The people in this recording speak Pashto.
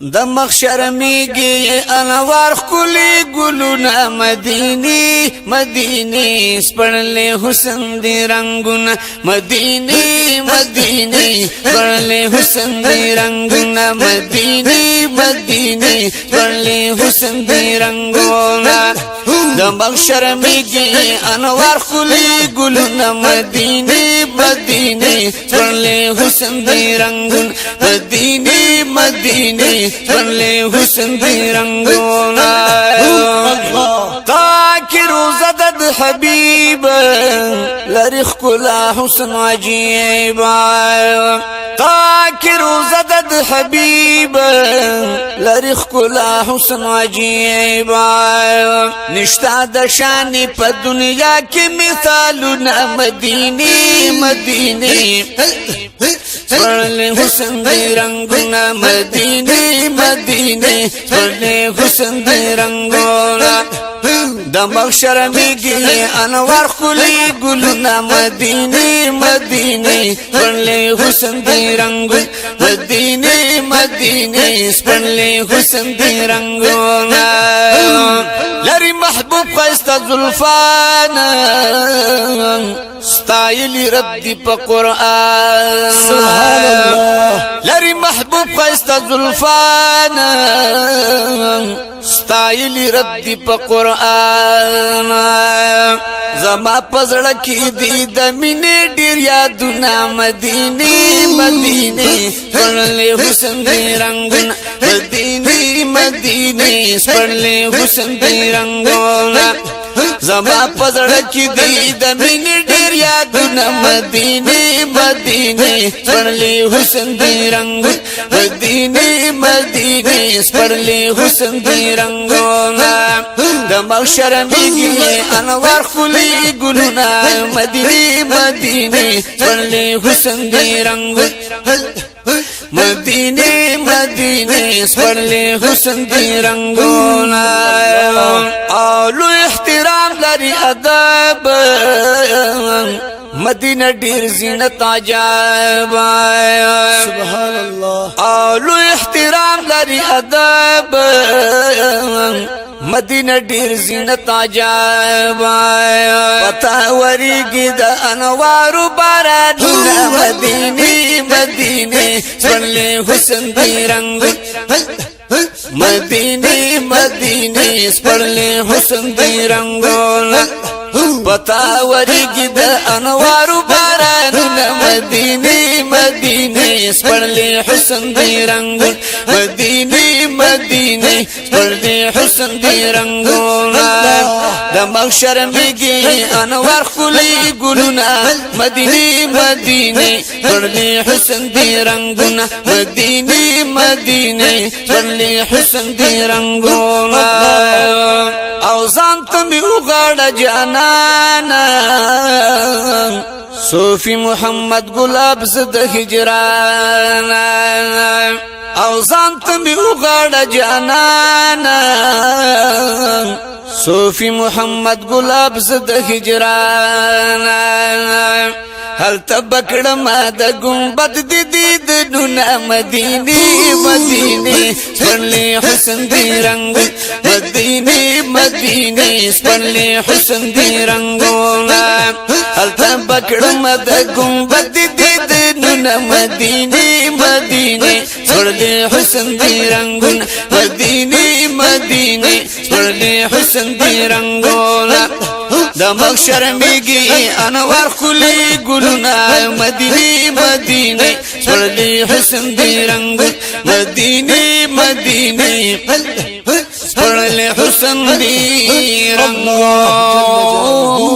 د مخشرمیږي انوار خلی ګلونه مدینه مدینه سپړلې حسن دی رنگونه مدینه مدینه سپړلې حسن دی رنگونه مدینه مدینه سپړلې حسن دی رنگونه د مخشرمیږي انوار خلی ګلونه مدینه مدینه سپړلې حسن دی رنگونه مدینه مدینه سپړلې حسن دی رنگونه تاکي روزه د حبيب لري ښکلا حسن عجيب تاکي روزه د حبيب لري ښکلا حسن عجيب نشتا د شان په دنیا کې مثالونه مدینه مدینه سپړلې حسن دی رنگونه مدینه مدینه سپړلې حسن دی رنگونه د مخشرمیږي انوار خلی ګلونه مدینه مدینه سپړلې حسن دی رنگونه مدینه مدینه سپړلې حسن دی رنگونه لري محبوب خسته زلفان ستایلی رب دی په قرآن سبحان الله لري محبوب خسته زلفان ستایلی رب دی په قرآن زما پزړه کې دی د مینې ډیر یادونه مدینه مدینه سپړلې حسن دی رنگونه مدینه مدینه سپړلې حسن دی رنگونه زما پزړه کې دی د مینې ډیر یادونه مدینه مدینه سپړلې حسن دی رنگونه مدینه مدینه سپړلې حسن دی رنگونه د مخشرمیږي انوار خلی ګلونه مدینه مدینه سپړلې حسن دی رنگونه مدینه مدینه سپړلې حسن دی رنگونه اولو احترام لري ادب مدینه ډیر زینت عجائب سبحان الله اولو احترام لري ادب مدینه ډیر زینت عجائب پتا وریږي د انوارو بارانونه مدینه مدینه سپړلې حسن دی رنگونه مدینه مدینه سپړلې حسن دی رنگونه پتا وریږي د انوارو بارانونه مدینه مدینه سپړلې حسن دی رنگونه مدینه مدینه سپړلې حسن دی رنگونه د مخشرمیږي انوار خلی ګلونه مدینه مدینه سپړلې حسن دی رنگونه مدینه مدینه سپړلې حسن دی رنگونه او ځان ته می وغاړه جانانا صوفي محمد ګلاب زد هجران او ځان ته می وغاړه جانانا صوفي محمد ګلاب زد هجران هل تبکړه ما د ګمبد د نونه مدینه مدینه سپړلې حسن دی رنگونه مدینه مدینه سپړلې حسن دی رنگونه هل تبکړه ما د ګمبد د نونه مدینه مدینه سپړلې حسن دی رنگونه مدینه مدینه سپړلې حسن دی رنگونه د مخشرمیږي انوار خلی ګلونه مدینه مدینه سپړلې حسن دی رنگونه مدینه مدینه سپړلې حسن دی رنگونه